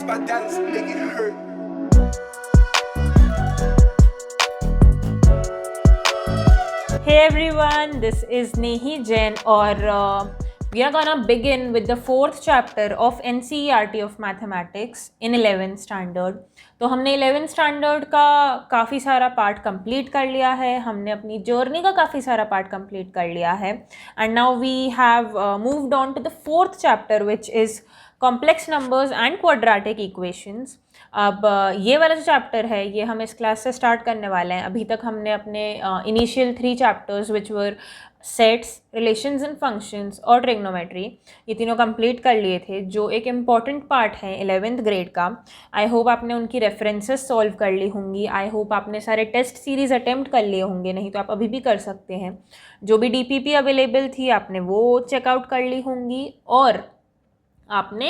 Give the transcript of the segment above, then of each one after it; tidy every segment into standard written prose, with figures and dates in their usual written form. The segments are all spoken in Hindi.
my dance, make it hurt. Hey everyone, this is Nehi Jain और we are gonna begin with the 4th chapter of NCERT of Mathematics in 11th standard. तो हमने 11th standard का काफ़ी सारा पार्ट कंप्लीट कर लिया है, हमने अपनी जर्नी का काफ़ी सारा पार्ट कंप्लीट कर लिया है and now we have moved on to the 4th chapter which is complex numbers and quadratic equations. अब ये वाला जो चैप्टर है ये हम इस क्लास से स्टार्ट करने वाले हैं. अभी तक हमने अपने initial 3 chapters which were sets, relations and functions और ट्रिग्नोमेट्री, ये तीनों कंप्लीट कर लिए थे जो एक इम्पॉर्टेंट पार्ट है 11th ग्रेड का. आई होप आपने उनकी रेफरेंसेस सॉल्व कर ली होंगी. आई होप आपने सारे टेस्ट सीरीज़ अटेम्प्ट कर लिए होंगे, नहीं तो आप अभी भी कर सकते हैं. जो भी DPP अवेलेबल थी आपने वो चेकआउट कर ली होंगी और आपने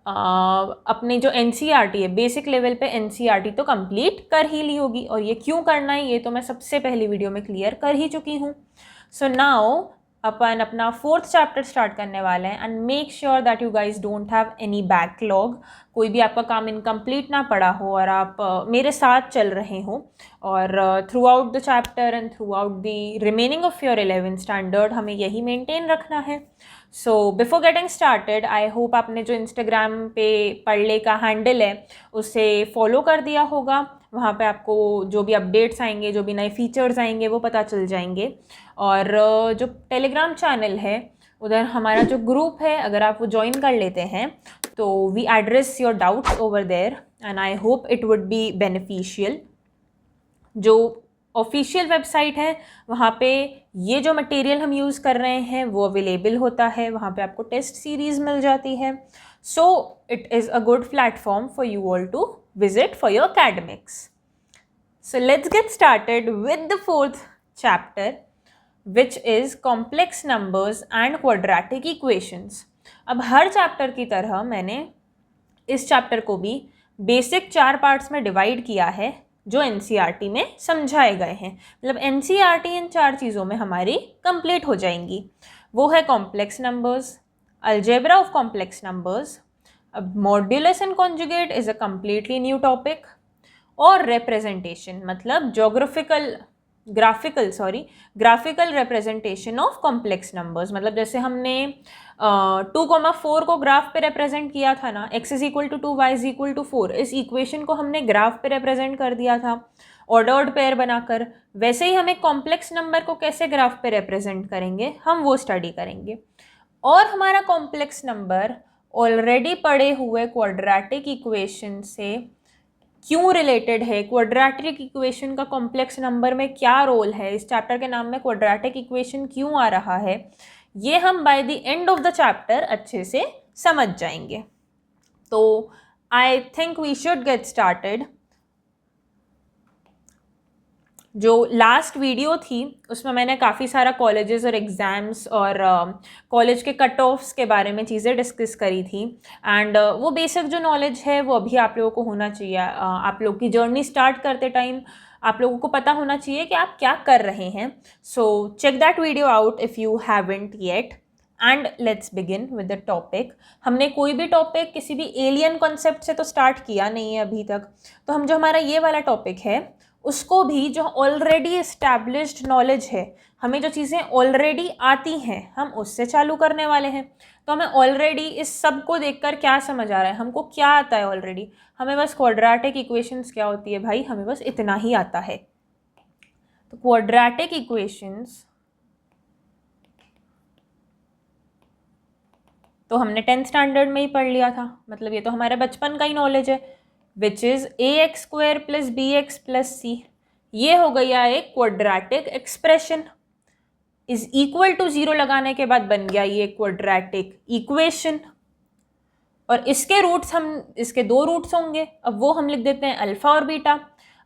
अपने जो NCERT है बेसिक लेवल पे NCERT तो कंप्लीट कर ही ली होगी. और ये क्यों करना है ये तो मैं सबसे पहली वीडियो में क्लियर कर ही चुकी हूँ. सो नाउ अपन अपना 4th चैप्टर स्टार्ट करने वाले हैं and make sure that you guys don't have any backlog. कोई भी आपका काम इनकम्प्लीट ना पड़ा हो और आप मेरे साथ चल रहे हो और through out the chapter and through out the remaining of your 11th standard हमें यही मेंटेन रखना है. So before getting started I hope आपने जो इंस्टाग्राम पे पढ़ले का हैंडल है उसे फॉलो कर दिया होगा. वहाँ पे आपको जो भी अपडेट्स आएंगे, जो भी नए फीचर्स आएंगे वो पता चल जाएंगे. और जो टेलीग्राम चैनल है उधर हमारा जो ग्रुप है अगर आप वो ज्वाइन कर लेते हैं तो we address your doubts over there and I hope it would be beneficial. जो ऑफिशियल वेबसाइट है वहाँ पे ये जो मटेरियल हम यूज़ कर रहे हैं वो अवेलेबल होता है. वहाँ पे आपको टेस्ट सीरीज़ मिल जाती है. So it is a good platform for you all to visit for your academics. So let's get started with the 4th chapter which is complex numbers and quadratic equations. अब हर चैप्टर की तरह मैंने इस चैप्टर को भी बेसिक 4 पार्ट्स में डिवाइड किया है जो NCERT में समझाए गए हैं. मतलब NCERT इन 4 चीज़ों में हमारी कंप्लीट हो जाएंगी. वो है complex numbers, algebra of complex numbers, अब modulus and conjugate is a completely new topic, और रिप्रेजेंटेशन मतलब graphical representation of complex numbers. मतलब जैसे हमने 2,4 को ग्राफ पे रिप्रेजेंट किया था ना, x is equal to 2 y is equal to 4, इस इक्वेशन को हमने ग्राफ पे रिप्रेजेंट कर दिया था ऑर्डर्ड पेयर बनाकर. वैसे ही हम एक कॉम्प्लेक्स नंबर को कैसे ग्राफ पे रिप्रेजेंट करेंगे हम वो स्टडी करेंगे. और हमारा कॉम्प्लेक्स नंबर ऑलरेडी पढ़े हुए क्वाड्रेटिक इक्वेशन से क्यों रिलेटेड है, क्वाड्रेटिक इक्वेशन का कॉम्प्लेक्स नंबर में क्या रोल है, इस चैप्टर के नाम में क्वाड्रेटिक इक्वेशन क्यों आ रहा है, ये हम by the end of the chapter अच्छे से समझ जाएंगे. तो I think we should get started. जो लास्ट वीडियो थी उसमें मैंने काफ़ी सारा कॉलेजेस और एग्ज़ाम्स और कॉलेज के कट ऑफ्स के बारे में चीज़ें डिस्कस करी थी एंड वो बेसिक जो नॉलेज है वो अभी आप लोगों को होना चाहिए. आप लोग की जर्नी स्टार्ट करते टाइम आप लोगों को पता होना चाहिए कि आप क्या कर रहे हैं. So check that video out if you haven't yet and let's begin with the topic. हमने कोई भी टॉपिक किसी भी एलियन कॉन्सेप्ट से तो स्टार्ट किया नहीं है अभी तक. तो हम जो हमारा ये वाला टॉपिक है उसको भी जो ऑलरेडी इस्टेब्लिश्ड नॉलेज है, हमें जो चीज़ें ऑलरेडी आती हैं हम उससे चालू करने वाले हैं. तो हमें ऑलरेडी इस सब को देखकर क्या समझ आ रहा है, हमको क्या आता है ऑलरेडी. हमें बस क्वाड्रेटिक इक्वेशंस क्या होती है भाई, हमें बस इतना ही आता है. तो क्वाड्रेटिक इक्वेशंस तो हमने 10th स्टैंडर्ड में ही पढ़ लिया था. मतलब ये तो हमारे बचपन का ही नॉलेज है. Which is ax² + bx + c. ये हो गया एक quadratic expression. Is equal to 0 लगाने के बाद बन गया ये क्वाड्रेटिक इक्वेशन. और इसके रूट्स इसके 2 रूट्स होंगे. अब वो हम लिख देते हैं अल्फ़ा और बीटा.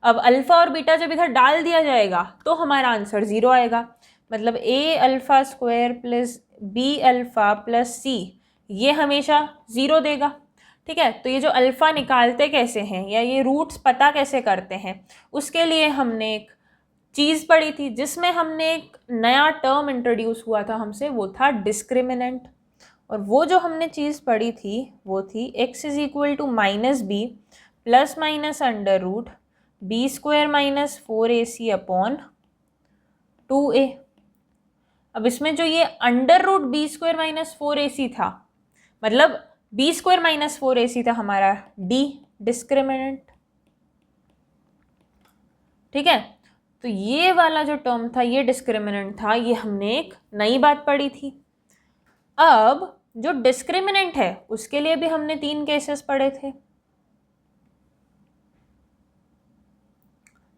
अब अल्फ़ा और बीटा जब इधर डाल दिया जाएगा तो हमारा आंसर 0 आएगा. मतलब a² + b + c ये हमेशा 0 देगा. ठीक है. तो ये जो अल्फ़ा निकालते कैसे हैं या ये रूट्स पता कैसे करते हैं उसके लिए हमने एक चीज़ पढ़ी थी जिसमें हमने एक नया टर्म इंट्रोड्यूस हुआ था हमसे, वो था डिस्क्रिमिनेंट. और वो जो हमने चीज़ पढ़ी थी वो थी x is equal to minus B plus minus under root B square minus 4ac upon 2a। अब इसमें जो ये under root B square minus 4ac था, मतलब बी स्क्वायर माइनस 4ac था हमारा डी डिस्क्रिमिनेंट, ठीक है। तो ये वाला जो टर्म था, ये डिस्क्रिमिनेंट था, ये हमने एक नई बात पढ़ी थी। अब जो डिस्क्रिमिनेंट है उसके लिए भी हमने 3 केसेस पढ़े थे।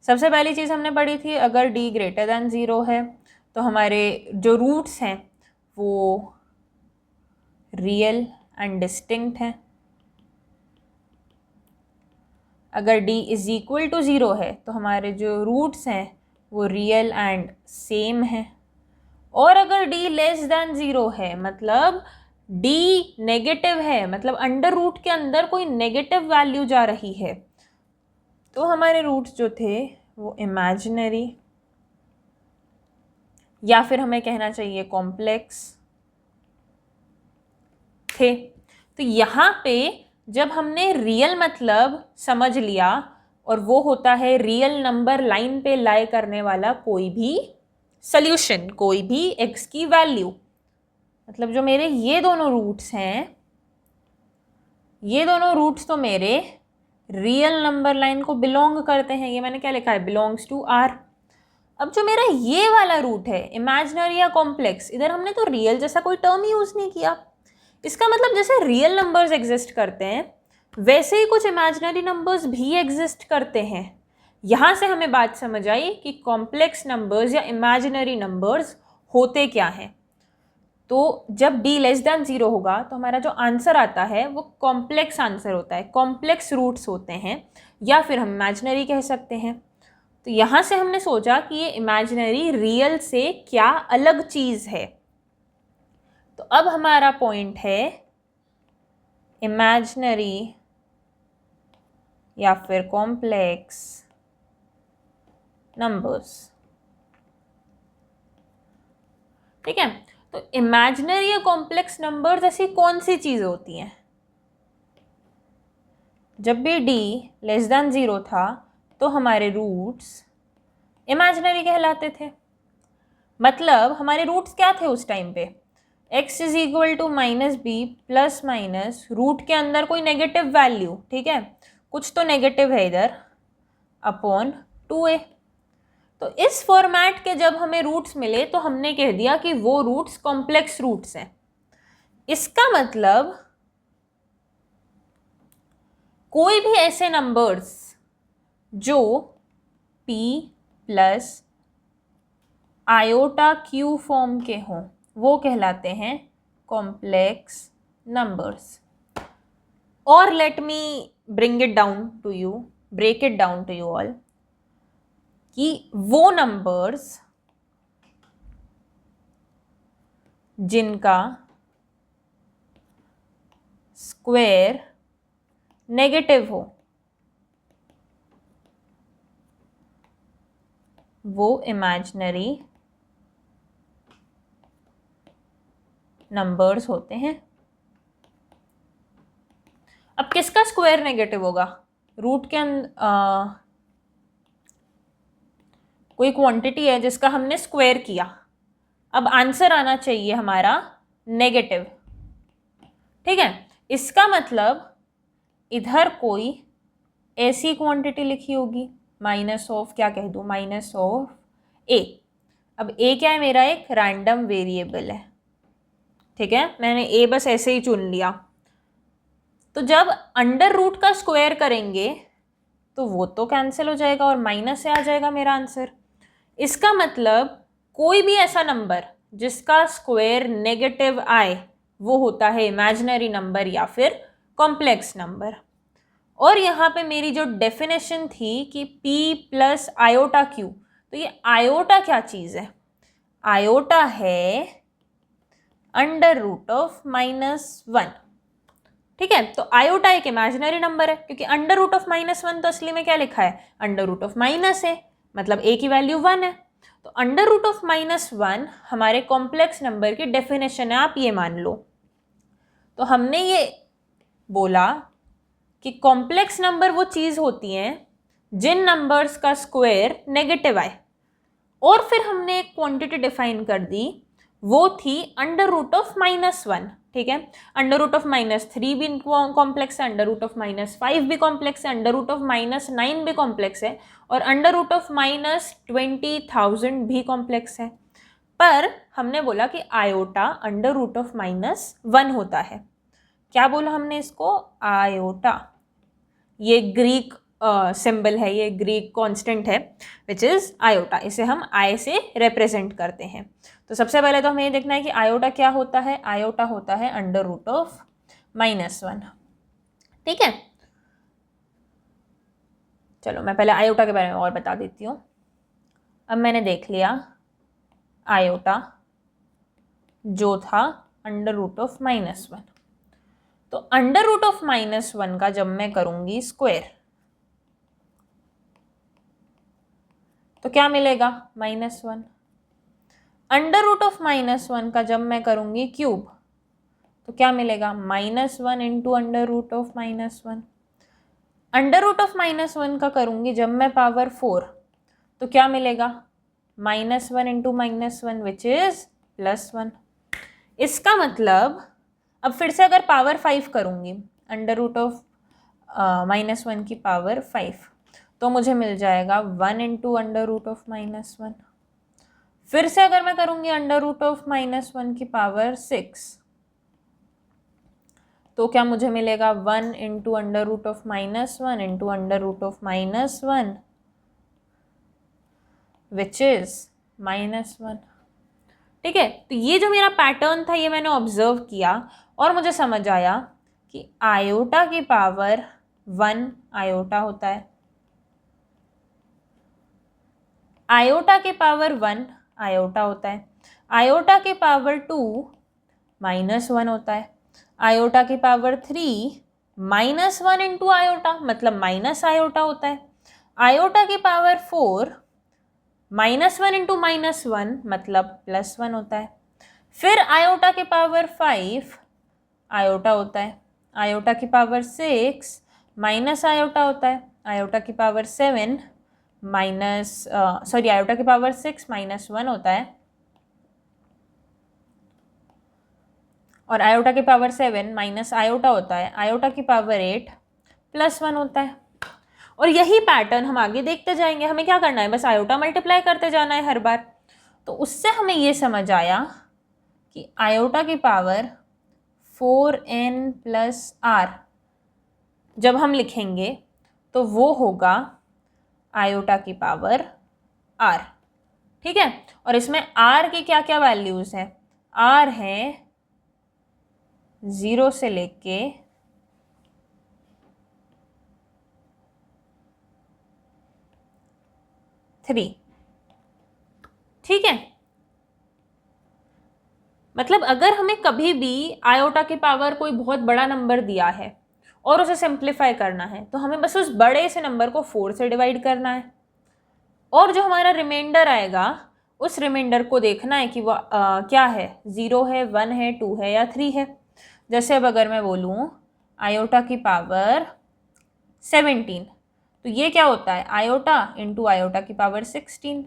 सबसे पहली चीज़ हमने पढ़ी थी, अगर d ग्रेटर दैन 0 है तो हमारे जो रूट्स हैं वो रियल एंड डिस्टिंक्ट हैं। अगर d इज इक्वल टू 0 है तो हमारे जो रूट्स हैं वो रियल एंड सेम हैं। और अगर d लेस दैन 0 है, मतलब d नेगेटिव है, मतलब अंडर रूट के अंदर कोई नेगेटिव वैल्यू जा रही है, तो हमारे रूट्स जो थे वो इमेजिनरी या फिर हमें कहना चाहिए कॉम्प्लेक्स थे। तो यहाँ पे जब हमने रियल मतलब समझ लिया, और वो होता है रियल नंबर लाइन पे लाई करने वाला कोई भी सॉल्यूशन, कोई भी x की वैल्यू, मतलब जो मेरे ये दोनों रूट्स हैं, ये दोनों रूट्स तो मेरे रियल नंबर लाइन को बिलोंग करते हैं। ये मैंने क्या लिखा है, बिलोंग्स टू R। अब जो मेरा ये वाला रूट है इमेजिनरी या कॉम्प्लेक्स, इधर हमने तो रियल जैसा कोई टर्म यूज नहीं किया। इसका मतलब जैसे रियल नंबर्स एग्जिस्ट करते हैं वैसे ही कुछ इमेजिनरी नंबर्स भी एग्जिस्ट करते हैं। यहाँ से हमें बात समझ आई कि कॉम्प्लेक्स नंबर्स या इमेजिनरी नंबर्स होते क्या हैं। तो जब d लेस दैन 0 होगा तो हमारा जो आंसर आता है वो कॉम्प्लेक्स आंसर होता है, कॉम्प्लेक्स रूट्स होते हैं, या फिर हम इमेजिनरी कह सकते हैं। तो यहाँ से हमने सोचा कि ये इमेजिनरी रियल से क्या अलग चीज़ है। तो अब हमारा पॉइंट है इमेजिनरी या फिर कॉम्प्लेक्स नंबर्स, ठीक है। तो इमेजिनरी या कॉम्प्लेक्स नंबर्स ऐसी कौन सी चीज़ें होती हैं? जब भी d लेस दैन 0 था तो हमारे रूट्स इमेजिनरी कहलाते थे। मतलब हमारे रूट्स क्या थे उस टाइम पे, x is equal to minus B plus minus root के अंदर कोई नेगेटिव वैल्यू, ठीक है, कुछ तो नेगेटिव है इधर, अपॉन 2a। तो इस फॉर्मेट के जब हमें रूट्स मिले तो हमने कह दिया कि वो रूट्स कॉम्प्लेक्स रूट्स हैं। इसका मतलब कोई भी ऐसे नंबर्स जो p plus iota q form के हों वो कहलाते हैं कॉम्प्लेक्स नंबर्स। और let me bring it down to you, break it down to you all, कि वो नंबर्स जिनका स्क्वायर नेगेटिव हो वो इमेजिनरी नंबर्स होते हैं। अब किसका स्क्वायर नेगेटिव होगा? रूट के कोई क्वांटिटी है जिसका हमने स्क्वायर किया, अब आंसर आना चाहिए हमारा नेगेटिव, ठीक है। इसका मतलब इधर कोई ऐसी क्वांटिटी लिखी होगी, माइनस ऑफ, क्या कह दूँ, माइनस ऑफ ए। अब ए क्या है, मेरा एक रैंडम वेरिएबल है, ठीक है, मैंने ए बस ऐसे ही चुन लिया। तो जब अंडर रूट का स्क्वायर करेंगे तो वो तो कैंसिल हो जाएगा और माइनस से आ जाएगा मेरा आंसर। इसका मतलब कोई भी ऐसा नंबर जिसका स्क्वायर नेगेटिव आए वो होता है इमेजिनरी नंबर या फिर कॉम्प्लेक्स नंबर। और यहाँ पे मेरी जो डेफिनेशन थी कि p प्लस आयोटा q, तो ये आयोटा क्या चीज़ है? आयोटा है अंडर रूट ऑफ -1, ठीक है। तो आयोटा एक इमेजिनरी नंबर है क्योंकि अंडर रूट ऑफ -1 तो असली में क्या लिखा है, अंडर रूट ऑफ माइनस है, मतलब a की वैल्यू 1 है। तो अंडर रूट ऑफ -1 हमारे कॉम्प्लेक्स नंबर की डेफिनेशन है, आप ये मान लो। तो हमने ये बोला कि कॉम्प्लेक्स नंबर वो चीज़ होती हैं जिन नंबर्स का स्क्वायर नेगेटिव आए, और फिर हमने एक क्वांटिटी डिफाइन कर दी, वो थी अंडर रूट ऑफ -1। ठीक है, अंडर रूट ऑफ -3 भी कॉम्प्लेक्स है, अंडर रूट ऑफ -5 भी कॉम्प्लेक्स है, अंडर रूट ऑफ -9 भी कॉम्प्लेक्स है, और अंडर रूट ऑफ -20,000 भी कॉम्प्लेक्स है। पर हमने बोला कि आयोटा अंडर रूट ऑफ -1 होता है। क्या बोला हमने इसको? आयोटा। ये ग्रीक सिंबल है, ये ग्रीक कांस्टेंट है विच इज़ आयोटा। इसे हम आई से रिप्रेजेंट करते हैं। तो सबसे पहले तो हमें ये देखना है कि आयोटा क्या होता है। आयोटा होता है अंडर रूट ऑफ -1। ठीक है, चलो मैं पहले आयोटा के बारे में और बता देती हूँ। अब मैंने देख लिया आयोटा जो था अंडर रूट ऑफ -1। तो अंडर रूट ऑफ -1 का जब मैं करूंगी स्क्वायर तो क्या मिलेगा? -1। अंडर रूट ऑफ -1 का जब मैं करूंगी क्यूब तो क्या मिलेगा? -1 into under root of -1। Under root of -1 का करूंगी जब मैं पावर 4 तो क्या मिलेगा? -1 इंटू -1 विच इज +1। इसका मतलब अब फिर से अगर पावर 5 करूंगी अंडर रूट ऑफ -1 की पावर 5 तो मुझे मिल जाएगा 1 इंटू अंडर रूट ऑफ -1। फिर से अगर मैं करूंगी अंडर रूट ऑफ -1 की पावर 6 तो क्या मुझे मिलेगा? 1 into under root of -1 into under root of -1 is इज -1। ठीक है, तो ये जो मेरा पैटर्न था ये मैंने ऑब्जर्व किया और मुझे समझ आया कि आयोटा की पावर 1 आयोटा होता है, आयोटा के पावर 1 आयोटा होता है, आयोटा के पावर 2 -1 होता है, आयोटा की पावर 3 -1 इंटू आयोटा मतलब माइनस आयोटा होता है, आयोटा की पावर 4 -1 इंटू -1 मतलब +1 होता है, फिर आयोटा के पावर 5 आयोटा होता है, आयोटा की पावर 6 माइनस आयोटा होता है, आयोटा की पावर 7 आयोटा की पावर 6 -1 होता है, और आयोटा की पावर 7 माइनस आयोटा होता है, आयोटा की पावर 8 +1 होता है। और यही पैटर्न हम आगे देखते जाएंगे। हमें क्या करना है? बस आयोटा मल्टीप्लाई करते जाना है हर बार। तो उससे हमें ये समझ आया कि आयोटा की पावर 4n + r जब हम लिखेंगे तो वो होगा आयोटा की पावर r। ठीक है, और इसमें r की क्या क्या वैल्यूज हैं? r है 0 से लेके 3। ठीक है, मतलब अगर हमें कभी भी आयोटा की पावर कोई बहुत बड़ा नंबर दिया है और उसे सिंप्लीफाई करना है तो हमें बस उस बड़े से नंबर को 4 से डिवाइड करना है, और जो हमारा रिमाइंडर आएगा उस रिमाइंडर को देखना है कि वो क्या है, 0 है, 1 है, 2 है या 3 है। जैसे अब अगर मैं बोलूँ आयोटा की पावर 17 तो ये क्या होता है? आयोटा इंटू आयोटा की पावर 16।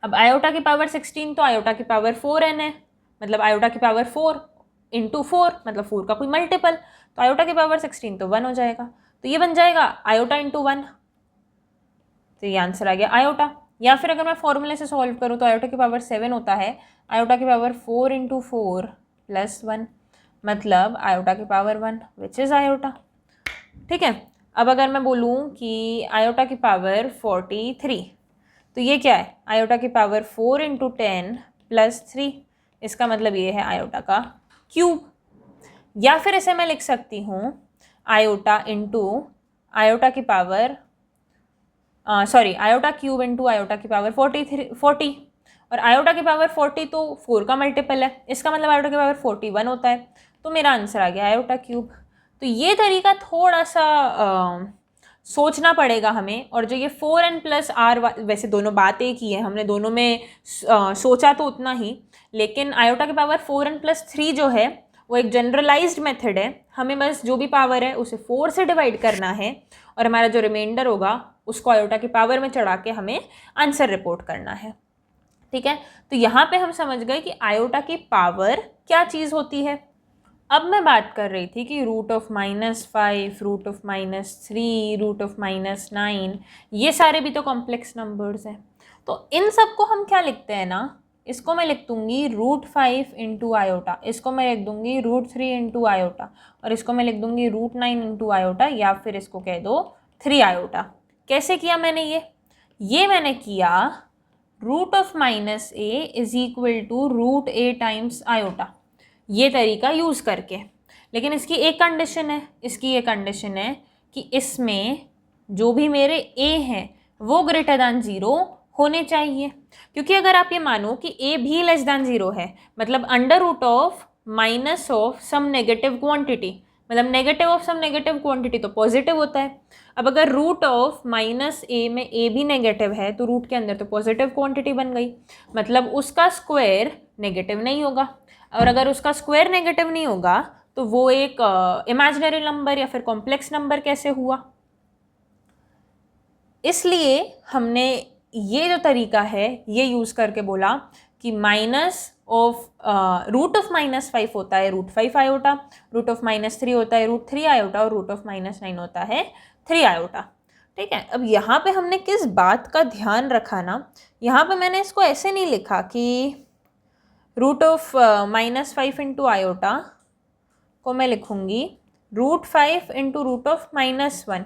अब आयोटा की पावर 16 तो आयोटा की पावर 4n है, मतलब आयोटा की पावर 4 इंटू 4 मतलब 4 का कोई मल्टीपल, तो आयोटा की पावर 16 तो 1 हो जाएगा। तो ये बन जाएगा आयोटा इंटू 1, तो ये आंसर आ गया आयोटा। या फिर अगर मैं फॉर्मूले से सॉल्व करूँ तो आयोटा की पावर 7 होता है आयोटा की पावर 4 इंटू 4 +1 मतलब आयोटा की पावर 1 विच इज़ आयोटा। ठीक है, अब अगर मैं बोलूँ कि आयोटा की पावर 43 तो ये क्या है? आयोटा की पावर 4 इंटू 10 + 3, इसका मतलब ये है आयोटा का क्यूब। या फिर इसे मैं लिख सकती हूँ आयोटा इंटू आयोटा की power iota cube into iota की पावर 40, और आयोटा की पावर 40 तो 4 का मल्टीपल है, इसका मतलब आयोटा की पावर 41 होता है। तो मेरा आंसर आ गया आयोटा क्यूब। तो ये तरीका थोड़ा सा सोचना पड़ेगा हमें, और जो ये 4n + r वैसे दोनों बात एक ही है, हमने दोनों में सोचा तो उतना ही, लेकिन आयोटा की पावर 4n + 3 जो है वो एक जनरलाइज्ड मेथड है, हमें बस जो भी पावर है उसे 4 से डिवाइड करना है और हमारा जो रिमाइंडर होगा उसको आयोटा की पावर में चढ़ा के हमें आंसर रिपोर्ट करना है। ठीक है, तो यहाँ पे हम समझ गए कि आयोटा की पावर क्या चीज़ होती है। अब मैं बात कर रही थी कि √−5, √−3, √−9, ये सारे भी तो कॉम्प्लेक्स नंबर्स हैं। तो इन सब को हम क्या लिखते हैं ना, इसको मैं लिख दूंगी √5 इंटू आयोटा, इसको मैं लिख दूंगी √3 इंटू आयोटा, और इसको मैं लिख दूंगी √9 इंटू आयोटा, या फिर इसको कह दो 3 आयोटा। कैसे किया मैंने ये मैंने किया √−a is equal to √a times iota, ये तरीका यूज़ करके। लेकिन इसकी एक कंडीशन है, इसकी ये कंडीशन है कि इसमें जो भी मेरे a हैं वो ग्रेटर दैन 0 होने चाहिए। क्योंकि अगर आप ये मानो कि a भी लेस दैन 0 है, मतलब under root of minus of some negative quantity, मतलब negative of some negative quantity तो पॉजिटिव होता है। अब अगर रूट ऑफ -a में a भी नेगेटिव है तो रूट के अंदर तो पॉजिटिव क्वांटिटी बन गई, मतलब उसका स्क्वायर नेगेटिव नहीं होगा। और अगर उसका स्क्वायर नेगेटिव नहीं होगा तो वो एक इमेजिनरी नंबर या फिर कॉम्प्लेक्स नंबर कैसे हुआ। इसलिए हमने ये जो तरीका है ये यूज़ करके बोला कि √5 होता है √5 आयोटा, √−3 होता है √3 आयोटा, और √−9 होता है 3 आयोटा। ठीक है, अब यहाँ पे हमने किस बात का ध्यान रखा ना, यहाँ पे मैंने इसको ऐसे नहीं लिखा कि √−5 इंटू आयोटा को मैं लिखूँगी √5 इंटू √−1।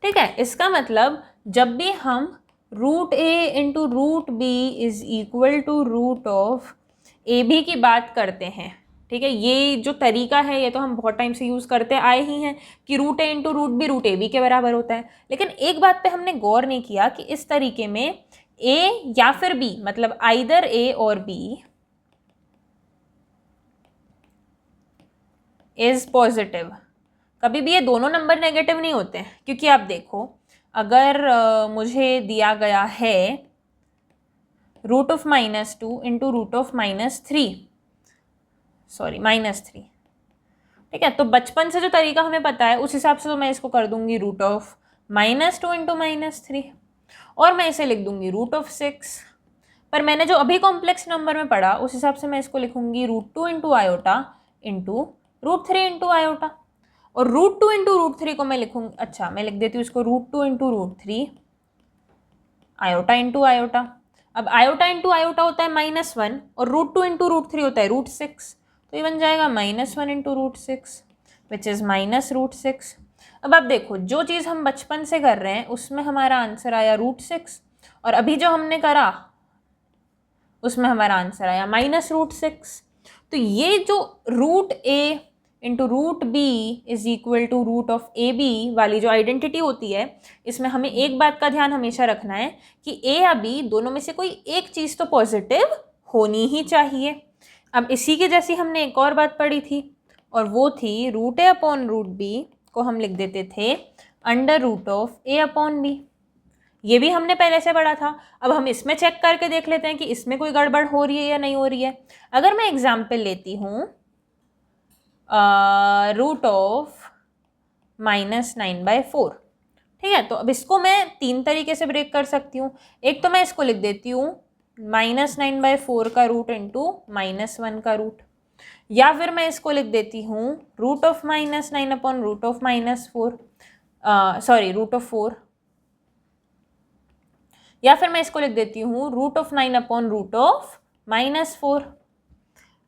ठीक है, इसका मतलब जब भी हम √a into √b is equal to √a_b की बात करते हैं, ठीक है, ये जो तरीका है ये तो हम बहुत टाइम से यूज़ करते आए ही हैं कि √a इंटू √b √a_b के बराबर होता है। लेकिन एक बात पे हमने गौर नहीं किया कि इस तरीके में a या फिर b, मतलब आइदर a और b इज पॉजिटिव, कभी भी ये दोनों नंबर नेगेटिव नहीं होते हैं। क्योंकि आप देखो, अगर मुझे दिया गया है √−2 इंटू √−3, ठीक है, तो बचपन से जो तरीका हमें पता है उस हिसाब से तो मैं इसको कर दूंगी √−2 इंटू -3, और मैं इसे लिख दूंगी √6। पर मैंने जो अभी कॉम्प्लेक्स नंबर में पढ़ा उस हिसाब से मैं इसको लिखूंगी √2 into iota into √3 into iota, और √2 इंटू √3 को मैं लिखूंगी, अच्छा मैं लिख देती हूँ इसको √2 इंटू √3 आयोटा इंटू आयोटा। अब आयोटा इंटू आयोटा होता है -1 और √2 इंटू √3 होता है √6, तो ये बन जाएगा -1 इंटू √6 विच इज़ -√6। अब आप देखो, जो चीज़ हम बचपन से कर रहे हैं उसमें हमारा आंसर आया √6, और अभी जो हमने करा उसमें हमारा आंसर आया -√6। तो ये जो √a into √b is equal to √a_b वाली जो आइडेंटिटी होती है, इसमें हमें एक बात का ध्यान हमेशा रखना है कि a या b दोनों में से कोई एक चीज़ तो पॉजिटिव होनी ही चाहिए। अब इसी के जैसी हमने एक और बात पढ़ी थी, और वो थी √a/√b को हम लिख देते थे √a/b। ये भी हमने पहले से पढ़ा था। अब हम इसमें चेक करके देख लेते हैं कि इसमें कोई गड़बड़ हो रही है या नहीं हो रही है। अगर मैं एग्जाम्पल लेती हूँ √−9/4, ठीक है, तो अब इसको मैं 3 तरीके से ब्रेक कर सकती हूँ। एक तो मैं इसको लिख देती हूँ -9/4 का रूट इंटू -1 का रूट, या फिर मैं इसको लिख देती हूँ √4, या फिर मैं इसको लिख देती हूँ √9/√4।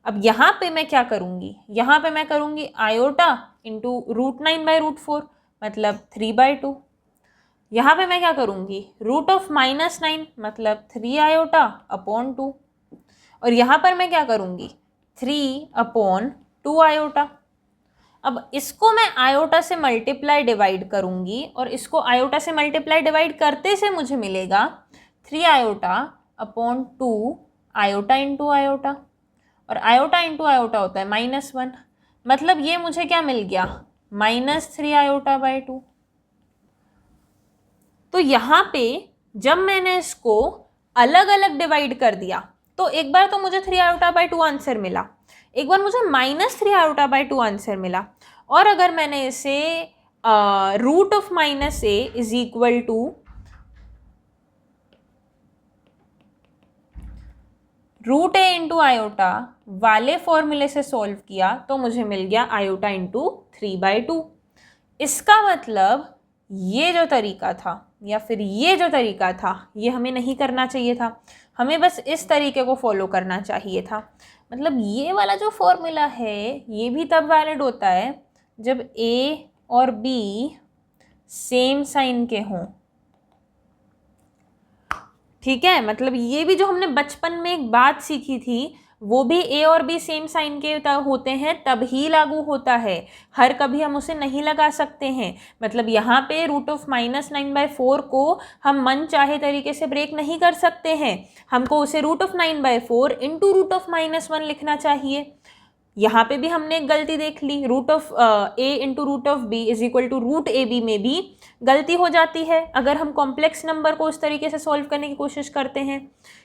अब यहाँ पे मैं क्या करूँगी, यहाँ पे मैं करूँगी आयोटा इंटू √9/√4 मतलब 3/2। यहाँ पे मैं क्या करूँगी √9 मतलब 3 आयोटा अपॉन 2, और यहाँ पर मैं क्या करूँगी 3/2 आयोटा। अब इसको मैं आयोटा से मल्टीप्लाई डिवाइड करूँगी, और इसको आयोटा से मल्टीप्लाई डिवाइड करते से मुझे मिलेगा 3 iota upon 2 iota into iota, और आयोटा इंटू आयोटा होता है -1, मतलब ये मुझे क्या मिल गया -3 आयोटा/2। तो यहाँ पे जब मैंने इसको अलग अलग डिवाइड कर दिया तो एक बार तो मुझे 3 आयोटा/2 आंसर मिला, एक बार मुझे -3 आयोटा बाई 2 आंसर मिला, और अगर मैंने इसे root of -a is equal to root A into iota वाले फॉर्मूले से सॉल्व किया तो मुझे मिल गया आयोटा इंटू 3/2। इसका मतलब ये जो तरीका था या फिर ये जो तरीका था ये हमें नहीं करना चाहिए था, हमें बस इस तरीके को फॉलो करना चाहिए था। मतलब ये वाला जो फॉर्मूला है ये भी तब वैलिड होता है जब ए और बी सेम साइन के हों, ठीक है। मतलब ये भी जो हमने बचपन में एक बात सीखी थी वो भी ए और बी सेम साइन के होते हैं तब ही लागू होता है, हर कभी हम उसे नहीं लगा सकते हैं। मतलब यहाँ पे रूट ऑफ -9/4 को हम मन चाहे तरीके से ब्रेक नहीं कर सकते हैं, हमको उसे root of 9/4 into root of -1 लिखना चाहिए। यहाँ पे भी हमने एक गलती देख ली, root of A into root of B is equal to root A B में भी गलती हो जाती है अगर हम कॉम्प्लेक्स नंबर को उस तरीके से सॉल्व करने की कोशिश करते हैं।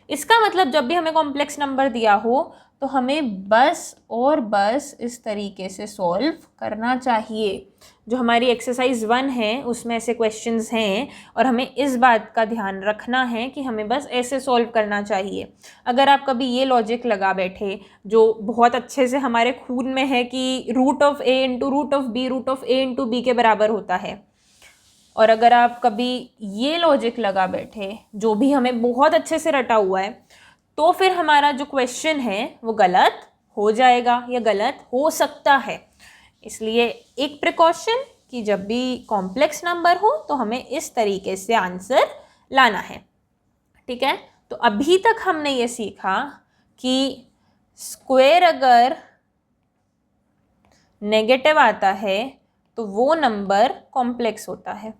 इसका मतलब जब भी हमें कॉम्प्लेक्स नंबर दिया हो तो हमें बस और बस इस तरीके से सॉल्व करना चाहिए। जो हमारी एक्सरसाइज 1 है उसमें ऐसे क्वेश्चंस हैं और हमें इस बात का ध्यान रखना है कि हमें बस ऐसे सॉल्व करना चाहिए। अगर आप कभी ये लॉजिक लगा बैठे जो बहुत अच्छे से हमारे खून में है कि root of A into root of B root of A into B के बराबर होता है, और अगर आप कभी ये लॉजिक लगा बैठे जो भी हमें बहुत अच्छे से रटा हुआ है, तो फिर हमारा जो क्वेश्चन है वो गलत हो जाएगा या गलत हो सकता है। इसलिए एक प्रिकॉशन कि जब भी कॉम्प्लेक्स नंबर हो तो हमें इस तरीके से आंसर लाना है, ठीक है। तो अभी तक हमने ये सीखा कि स्क्वायर अगर नेगेटिव आता है तो वो नंबर कॉम्प्लेक्स होता है,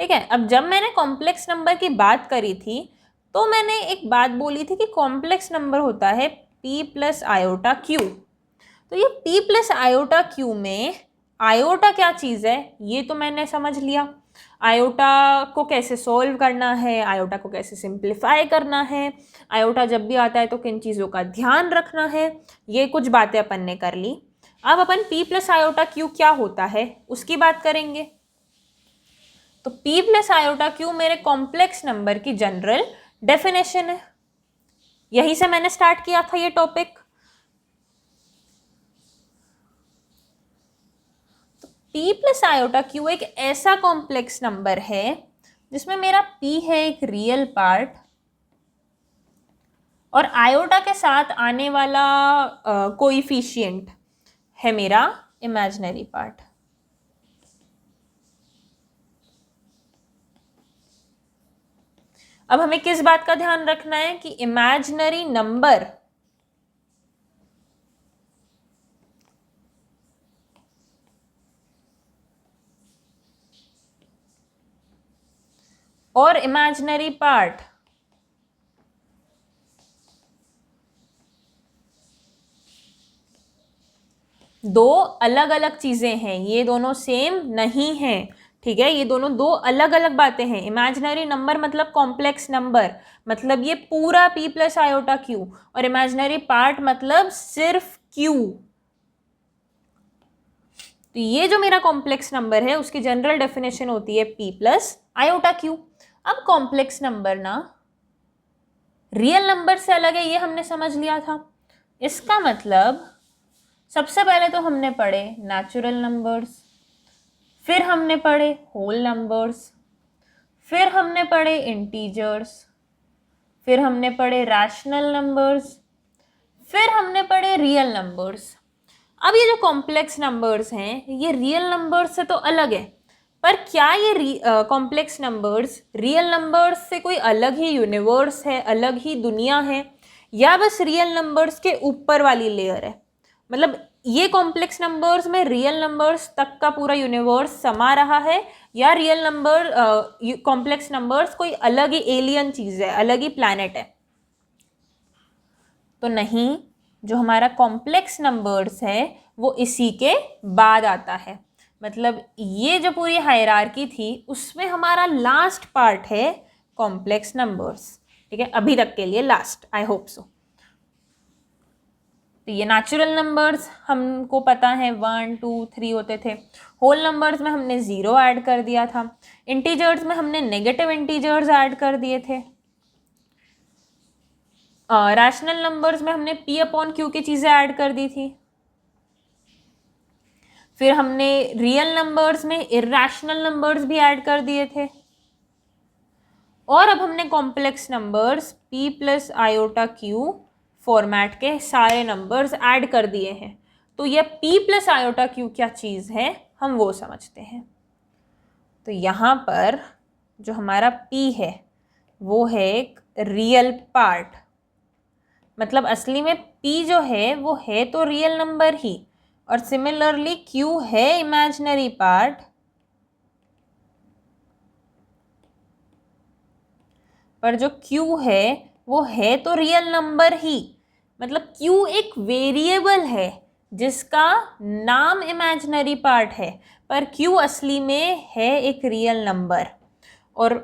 ठीक है। अब जब मैंने कॉम्प्लेक्स नंबर की बात करी थी तो मैंने एक बात बोली थी कि कॉम्प्लेक्स नंबर होता है p प्लस आयोटा क्यू। तो ये p प्लस आयोटा क्यू में आयोटा क्या चीज़ है ये तो मैंने समझ लिया, आयोटा को कैसे सॉल्व करना है, आयोटा को कैसे सिंप्लीफाई करना है, आयोटा जब भी आता है तो किन चीज़ों का ध्यान रखना है, ये कुछ बातें अपन ने कर ली। अब अपन p प्लस आयोटा क्यू क्या होता है उसकी बात करेंगे। तो p प्लस आयोटा क्यू मेरे कॉम्प्लेक्स नंबर की जनरल डेफिनेशन है, यहीं से मैंने स्टार्ट किया था ये टॉपिक। तो p प्लस आयोटा क्यू एक ऐसा कॉम्प्लेक्स नंबर है जिसमें मेरा p है एक रियल पार्ट और आयोटा के साथ आने वाला कोएफिशिएंट है मेरा इमेजिनरी पार्ट। अब हमें किस बात का ध्यान रखना है कि इमेजिनरी नंबर और इमेजिनरी पार्ट दो अलग अलग चीजें हैं, ये दोनों सेम नहीं हैं, ठीक है। ये दोनों दो अलग अलग बातें हैं। इमेजिनरी नंबर मतलब कॉम्प्लेक्स नंबर, मतलब ये पूरा p प्लस आयोटा q, और इमेजिनरी पार्ट मतलब सिर्फ q। तो ये जो मेरा कॉम्प्लेक्स नंबर है उसकी जनरल डेफिनेशन होती है p प्लस आयोटा q। अब कॉम्प्लेक्स नंबर ना रियल नंबर से अलग है ये हमने समझ लिया था। इसका मतलब सबसे पहले तो हमने पढ़े नेचुरल नंबर्स, फिर हमने पढ़े होल नंबर्स, फिर हमने पढ़े इंटीजर्स, फिर हमने पढ़े रैशनल नंबर्स, फिर हमने पढ़े रियल नंबर्स। अब ये जो कॉम्प्लेक्स नंबर्स हैं ये रियल नंबर्स से तो अलग है, पर क्या ये कॉम्प्लेक्स नंबर्स रियल नंबर्स से कोई अलग ही यूनिवर्स है, अलग ही दुनिया है, या बस रियल नंबर्स के ऊपर वाली लेयर है? मतलब ये कॉम्प्लेक्स नंबर्स में रियल नंबर्स तक का पूरा यूनिवर्स समा रहा है, या रियल नंबर कॉम्प्लेक्स नंबर्स कोई अलग ही एलियन चीज़ है, अलग ही प्लैनेट है? तो नहीं, जो हमारा कॉम्प्लेक्स नंबर्स है वो इसी के बाद आता है। मतलब ये जो पूरी हायरार्की थी उसमें हमारा लास्ट पार्ट है कॉम्प्लेक्स नंबर्स, ठीक है, अभी तक के लिए लास्ट, आई होप सो। तो ये नेचुरल नंबर्स हमको पता है 1 2 3 होते थे। होल नंबर्स में हमने 0 ऐड कर दिया था। इंटीजर्स में हमने नेगेटिव इंटीजर्स ऐड कर दिए थे। रैशनल नंबर्स में हमने p अपॉन क्यू की चीज़ें ऐड कर दी थी। फिर हमने रियल नंबर्स में इर्रेशनल नंबर्स भी ऐड कर दिए थे। और अब हमने complex numbers p plus iota Q format के सारे नंबर्स ऐड कर दिए हैं। तो यह p प्लस आयोटा क्यू क्या चीज़ है हम वो समझते हैं। तो यहाँ पर जो हमारा p है वो है एक रियल पार्ट, मतलब असली में p जो है वो है तो रियल नंबर ही, और सिमिलरली q है इमेजिनरी पार्ट, पर जो q है वो है तो रियल नंबर ही। मतलब q एक वेरिएबल है जिसका नाम इमेजिनरी पार्ट है, पर q असली में है एक रियल नंबर, और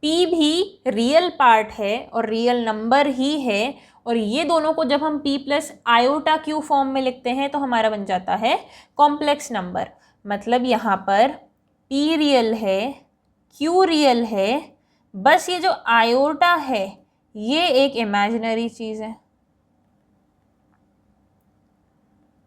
p भी रियल पार्ट है और रियल नंबर ही है। और ये दोनों को जब हम p plus iota Q form में लिखते हैं तो हमारा बन जाता है कॉम्प्लेक्स नंबर। मतलब यहाँ पर p रियल है, q रियल है, बस ये जो आयोटा है ये एक इमेजिनरी चीज़ है।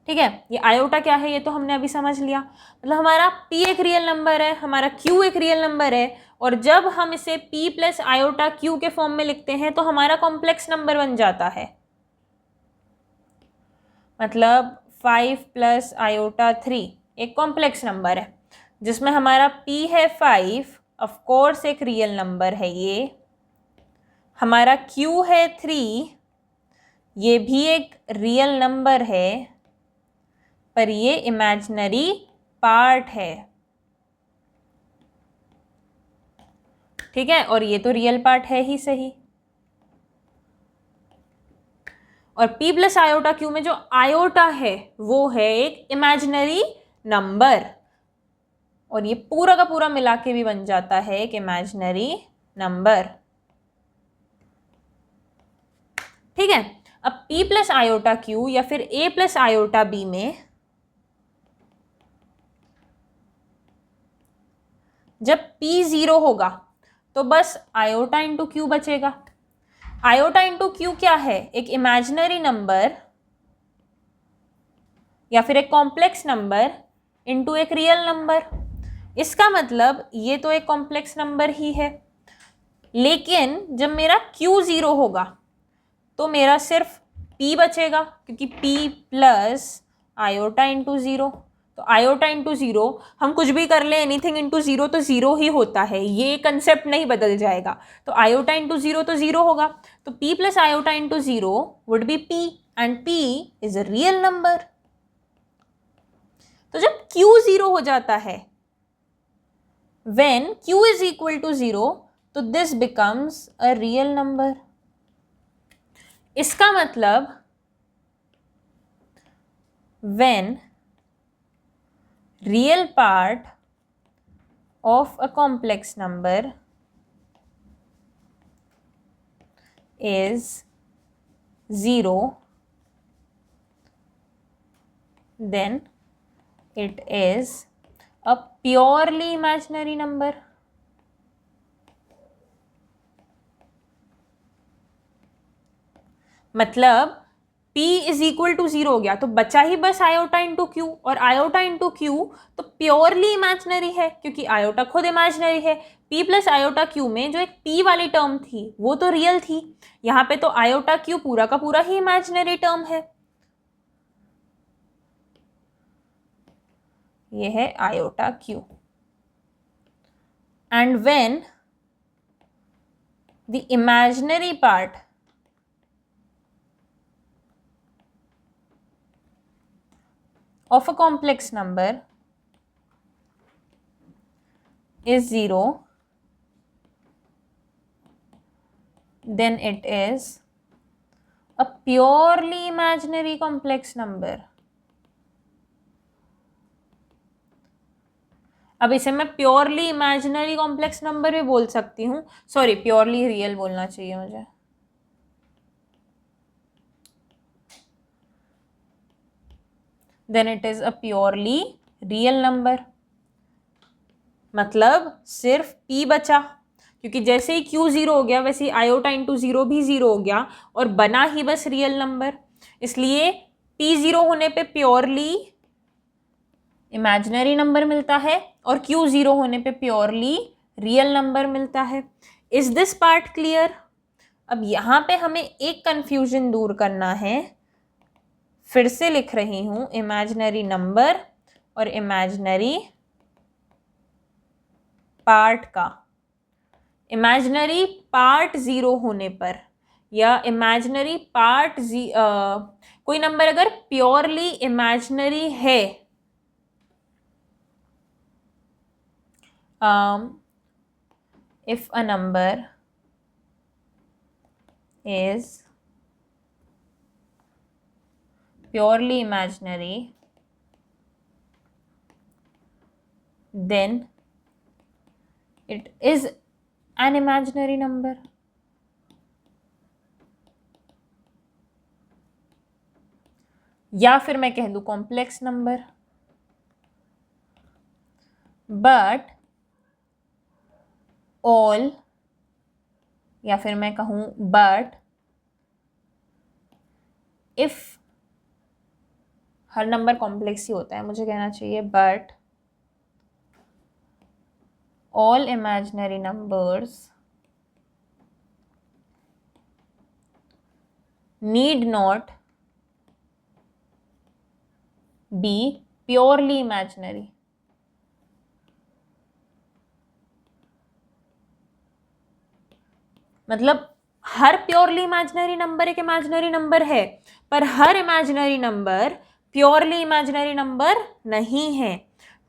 ठीक है, ये आयोटा क्या है ये तो हमने अभी समझ लिया। मतलब हमारा p एक रियल नंबर है, हमारा q एक रियल नंबर है, और जब हम इसे p प्लस आयोटा q के फॉर्म में लिखते हैं तो हमारा कॉम्प्लेक्स नंबर बन जाता है। मतलब 5 प्लस आयोटा 3 एक कॉम्प्लेक्स नंबर है जिसमें हमारा p है 5, ऑफ कोर्स एक रियल नंबर है ये। हमारा q है 3, ये भी एक रियल नंबर है, पर ये इमेजिनरी पार्ट है। ठीक है, और ये तो रियल पार्ट है ही सही। और p प्लस आयोटा क्यू में जो आयोटा है वो है एक इमेजिनरी नंबर, और ये पूरा का पूरा मिला के भी बन जाता है एक इमेजिनरी नंबर। ठीक है, अब p प्लस आयोटा क्यू या फिर a प्लस आयोटा b में जब p 0 होगा तो बस आयोटा इंटू क्यू बचेगा। आयोटा इंटू क्यू क्या है? एक इमेजिनरी नंबर या फिर एक कॉम्प्लेक्स नंबर इंटू एक रियल नंबर। इसका मतलब ये तो एक कॉम्प्लेक्स नंबर ही है, लेकिन जब मेरा क्यू 0 होगा तो मेरा सिर्फ p बचेगा, क्योंकि p प्लस आयोटा इंटू 0। तो आयोटा इंटू 0 हम कुछ भी कर ले, एनीथिंग इंटू 0 तो 0 ही होता है, ये कंसेप्ट नहीं बदल जाएगा। तो आयोटा इंटू 0 तो 0 होगा, तो p plus iota into 0 would be p, and p is a real number. तो जब q 0 हो जाता है, when q is equal to 0, तो this becomes a real number। इसका मतलब when real part of a complex number is 0, then it is a purely imaginary number। मतलब p इज इक्वल टू 0 हो गया तो बचा ही बस आयोटा इंटू क्यू, और आयोटा इंटू क्यू तो प्योरली इमेजिनरी है क्योंकि आयोटा खुद इमेजिनरी है। p प्लस आयोटा क्यू में जो एक p वाली टर्म थी वो तो रियल थी, यहाँ पे तो आयोटा क्यू पूरा का पूरा ही इमेजिनरी टर्म है। ये है iota Q, and when the imaginary part of a complex number is 0, then it is a purely imaginary complex number। अब इसे मैं प्योरली इमेजिनरी कॉम्प्लेक्स नंबर भी बोल सकती हूँ, सॉरी प्योरली रियल बोलना चाहिए मुझे। Then it is a purely real number. मतलब सिर्फ p बचा, क्योंकि जैसे ही q 0 हो गया वैसे ही आयोटा इंटू 0 भी 0 हो गया और बना ही बस रियल नंबर। इसलिए p 0 होने पे प्योरली इमेजिनरी नंबर मिलता है और q 0 होने पे प्योरली रियल नंबर मिलता है। Is this part clear? अब यहाँ पे हमें एक कंफ्यूजन दूर करना है। फिर से लिख रही हूँ, इमेजिनरी नंबर और इमेजिनरी पार्ट का। इमेजिनरी पार्ट 0 होने पर या इमेजिनरी पार्ट कोई नंबर अगर प्योरली इमेजिनरी है, if a number is purely imaginary, then it is an imaginary number. या फिर मैं कह दूं कॉम्प्लेक्स नंबर। बट ऑल, या फिर मैं कहूं बट इफ, हर नंबर कॉम्प्लेक्स ही होता है, मुझे कहना चाहिए but all imaginary numbers need not be purely imaginary. मतलब हर प्योरली इमेजिनरी नंबर एक इमेजिनरी नंबर है, पर हर imaginary number purely imaginary number नहीं है।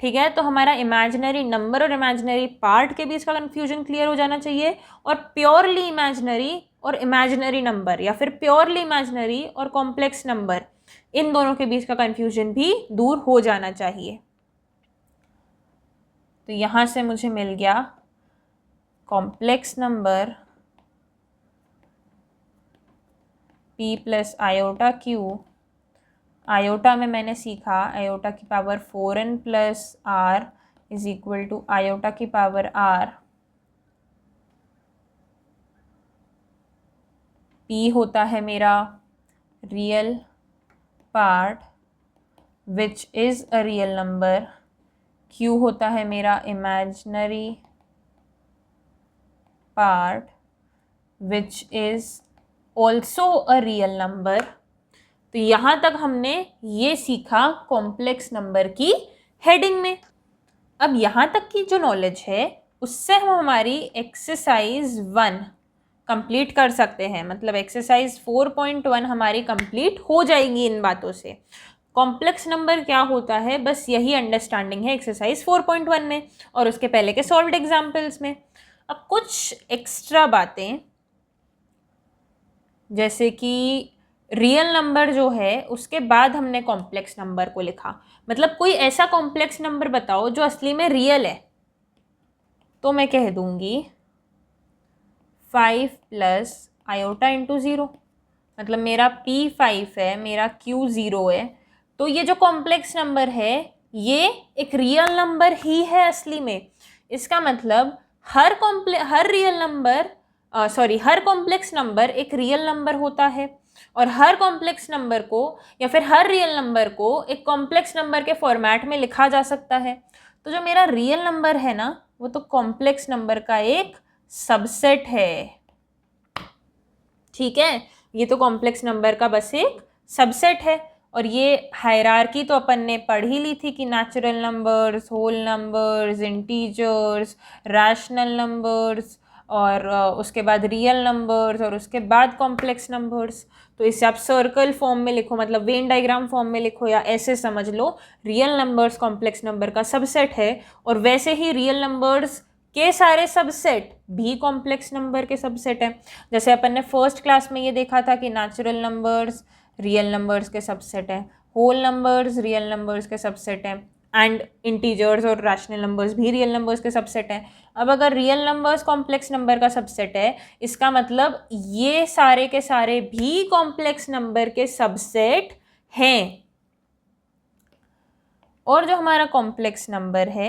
ठीक है, तो हमारा इमेजिनरी नंबर और इमेजिनरी पार्ट के बीच का कंफ्यूजन क्लियर हो जाना चाहिए, और प्योरली इमेजिनरी और इमेजिनरी नंबर या फिर प्योरली इमेजिनरी और कॉम्प्लेक्स नंबर, इन दोनों के बीच का कंफ्यूजन भी दूर हो जाना चाहिए। तो यहाँ से मुझे मिल गया complex number p plus iota q। Iota में मैंने सीखा आयोटा की power 4n plus r is equal to iota की पावर r। p होता है मेरा real part which is a real number, q होता है मेरा imaginary part which is also a real number. तो यहाँ तक हमने ये सीखा कॉम्प्लेक्स नंबर की हेडिंग में। अब यहाँ तक की जो नॉलेज है उससे हम हमारी एक्सरसाइज 1 कंप्लीट कर सकते हैं। मतलब एक्सरसाइज 4.1 हमारी कंप्लीट हो जाएगी इन बातों से। कॉम्प्लेक्स नंबर क्या होता है, बस यही अंडरस्टैंडिंग है एक्सरसाइज 4.1 में और उसके पहले के सॉल्व्ड एग्जाम्पल्स में। अब कुछ एक्स्ट्रा बातें, जैसे कि रियल नंबर जो है उसके बाद हमने कॉम्प्लेक्स नंबर को लिखा। मतलब कोई ऐसा कॉम्प्लेक्स नंबर बताओ जो असली में रियल है, तो मैं कह दूंगी 5 प्लस आयोटा इंटू 0। मतलब मेरा p 5 है, मेरा q 0 है, तो ये जो कॉम्प्लेक्स नंबर है ये एक रियल नंबर ही है असली में। इसका मतलब हर कॉम्प्लेक्स नंबर एक रियल नंबर होता है, और हर कॉम्प्लेक्स नंबर को या फिर हर रियल नंबर को एक कॉम्प्लेक्स नंबर के फॉर्मेट में लिखा जा सकता है। तो जो मेरा रियल नंबर है ना, वो तो कॉम्प्लेक्स नंबर का एक सबसेट है। ठीक है, ये तो कॉम्प्लेक्स नंबर का बस एक सबसेट है। और ये हायरार्की तो अपन ने पढ़ ही ली थी कि natural numbers, whole numbers, integers, rational numbers, और उसके बाद रियल नंबर्स, और उसके बाद कॉम्प्लेक्स नंबर्स। तो इसे आप सर्कल फॉर्म में लिखो, मतलब वेन डायग्राम फॉर्म में लिखो, या ऐसे समझ लो रियल नंबर्स कॉम्प्लेक्स नंबर का सबसेट है। और वैसे ही रियल नंबर्स के सारे सबसेट भी कॉम्प्लेक्स नंबर के सबसेट हैं। जैसे अपन ने फर्स्ट क्लास में ये देखा था कि नेचुरल नंबर्स रियल नंबर्स के सबसेट हैं, होल नंबर्स रियल नंबर्स के सबसेट हैं, एंड इंटीजर्स और रैशनल नंबर्स भी रियल नंबर्स के सबसेट हैं। अब अगर रियल नंबर्स कॉम्प्लेक्स नंबर का सबसेट है, इसका मतलब ये सारे के सारे भी कॉम्प्लेक्स नंबर के सबसेट हैं। और जो हमारा कॉम्प्लेक्स नंबर है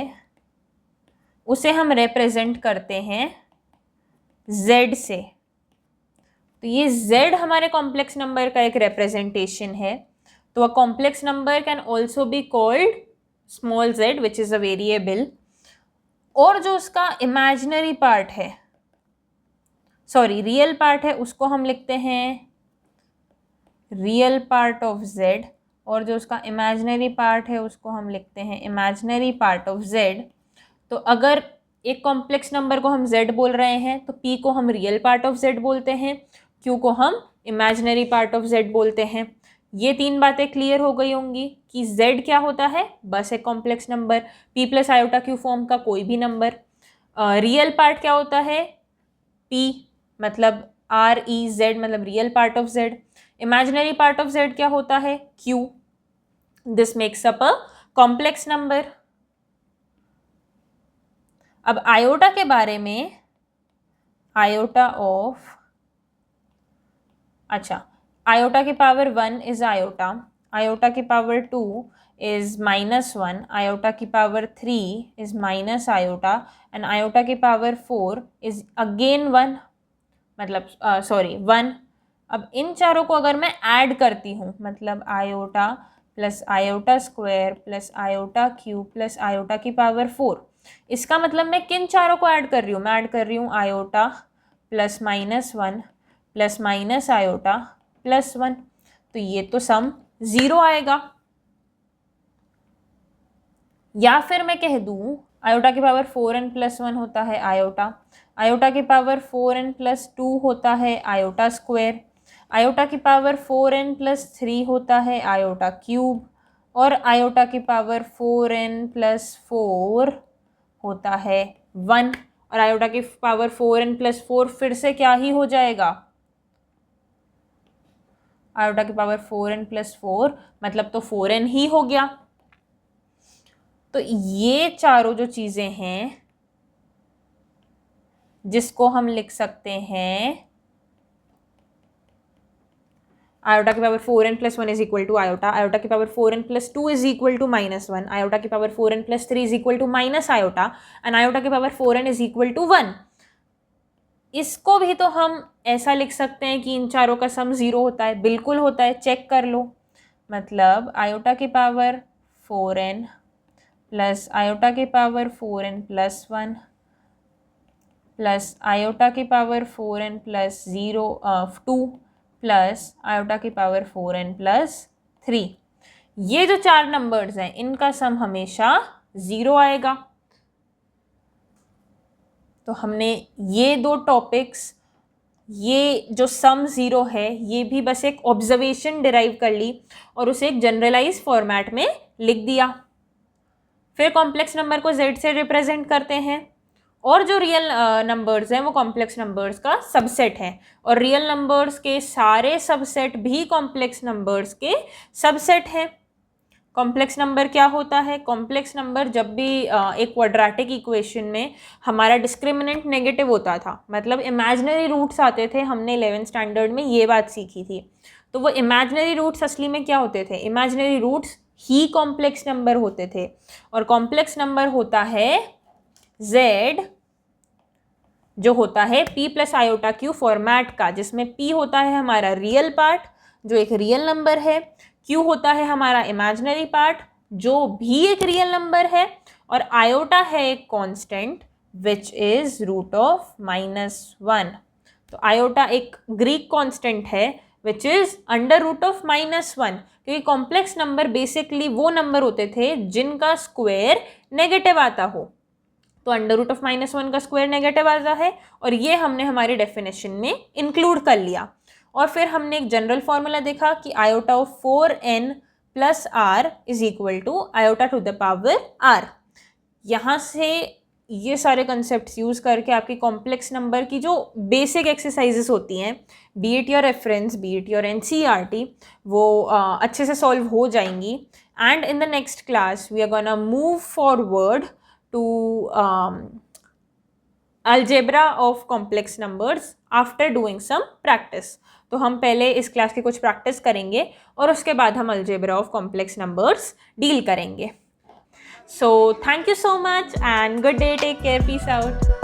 उसे हम रिप्रेजेंट करते हैं z से। तो ये z हमारे कॉम्प्लेक्स नंबर का एक रिप्रेजेंटेशन है। तो a complex number can also be called small z which is a variable. और जो उसका इमेजिनरी पार्ट है, सॉरी रियल पार्ट है, उसको हम लिखते हैं रियल पार्ट ऑफ z, और जो उसका इमेजिनरी पार्ट है उसको हम लिखते हैं इमेजिनरी पार्ट ऑफ z। तो अगर एक कॉम्प्लेक्स नंबर को हम z बोल रहे हैं तो p को हम रियल पार्ट ऑफ z बोलते हैं, q को हम इमेजिनरी पार्ट ऑफ z बोलते हैं। ये तीन बातें क्लियर हो गई होंगी कि z क्या होता है, बस एक complex number, p plus iota q form का कोई भी नंबर। रियल पार्ट क्या होता है, p मतलब REZ मतलब real part of z। Imaginary part of z क्या होता है, q। This makes up a complex number. अब आयोटा के बारे में, आयोटा ऑफ, अच्छा, आयोटा की पावर 1 इज आयोटा, आयोटा की पावर 2 इज -1, आयोटा की power 3 is minus iota, and iota की पावर 4 इज अगेन 1, मतलब सॉरी 1। अब इन चारों को अगर मैं ऐड करती हूँ, मतलब iota plus iota square plus iota cube plus iota की पावर 4, इसका मतलब मैं किन चारों को ऐड कर रही हूँ, मैं ऐड कर रही हूँ iota plus -1 plus minus iota plus 1। तो ये तो सम 0 आएगा। या फिर मैं कह दूँ आयोटा की पावर 4n प्लस 1 होता है आयोटा, आयोटा की पावर 4n प्लस 2 होता है आयोटा स्क्वायर, आयोटा की पावर 4n प्लस 3 होता है आयोटा क्यूब, और आयोटा की पावर 4n प्लस 4 होता है 1। और आयोटा की पावर 4n प्लस 4 फिर से क्या ही हो जाएगा, आयोटा की पावर 4n प्लस 4 मतलब तो 4n ही हो गया। तो ये चारों जो चीज़ें हैं जिसको हम लिख सकते हैं आयोटा की power 4n plus 1 is equal to iota, iota की power 4n plus 2 is equal to -1, iota की power 4n plus 3 is equal to minus iota, and iota की power 4n is equal to 1। इसको भी तो हम ऐसा लिख सकते हैं कि इन चारों का सम 0 होता है, बिल्कुल होता है, चेक कर लो। मतलब आयोटा की पावर 4n प्लस आयोटा की power 4n plus 1 plus iota की power 4n plus 2 plus iota की पावर 4n प्लस 3, ये जो चार नंबर्स हैं इनका सम हमेशा 0 आएगा। तो हमने ये दो टॉपिक्स, ये जो सम 0 है ये भी बस एक ऑब्जर्वेशन डिराइव कर ली और उसे एक जनरलाइज फॉर्मेट में लिख दिया। फिर कॉम्प्लेक्स नंबर को z से रिप्रेजेंट करते हैं, और जो रियल नंबर्स हैं वो कॉम्प्लेक्स नंबर्स का सबसेट है, और रियल नंबर्स के सारे सबसेट भी कॉम्प्लेक्स नंबर्स के सबसेट हैं। कॉम्प्लेक्स नंबर क्या होता है, कॉम्प्लेक्स नंबर जब भी एक क्वाड्रेटिक इक्वेशन में हमारा डिस्क्रिमिनेंट नेगेटिव होता था, मतलब इमेजिनरी रूट्स आते थे, हमने 11th स्टैंडर्ड में ये बात सीखी थी। तो वो इमेजिनरी रूट्स असली में क्या होते थे, इमेजिनरी रूट्स ही कॉम्प्लेक्स नंबर होते थे। और कॉम्प्लेक्स नंबर होता है z जो होता है p plus iota q format का, जिसमें p होता है हमारा रियल पार्ट जो एक रियल नंबर है, q होता है हमारा इमेजिनरी पार्ट जो भी एक रियल नंबर है, और आयोटा है एक constant which is root of -1। तो आयोटा एक ग्रीक कांस्टेंट है which is under root of -1, क्योंकि कॉम्प्लेक्स नंबर बेसिकली वो नंबर होते थे जिनका स्क्वायर नेगेटिव आता हो। तो अंडर रूट ऑफ -1 का स्क्वायर नेगेटिव आता है, और ये हमने हमारी डेफिनेशन में इंक्लूड कर लिया। और फिर हमने एक जनरल फॉर्मूला देखा कि iota of 4n plus r is equal to iota to the power r। यहाँ से ये सारे कंसेप्ट यूज़ करके आपकी कॉम्प्लेक्स नंबर की जो बेसिक एक्सरसाइजेस होती हैं, be it your reference, be it your NCERT, वो अच्छे से सॉल्व हो जाएंगी। And in the next class we are gonna move forward to algebra of complex numbers after doing some practice। तो हम पहले इस क्लास की कुछ प्रैक्टिस करेंगे और उसके बाद हम algebra of complex numbers deal करेंगे। So thank you so much and good day. Take care. Peace out.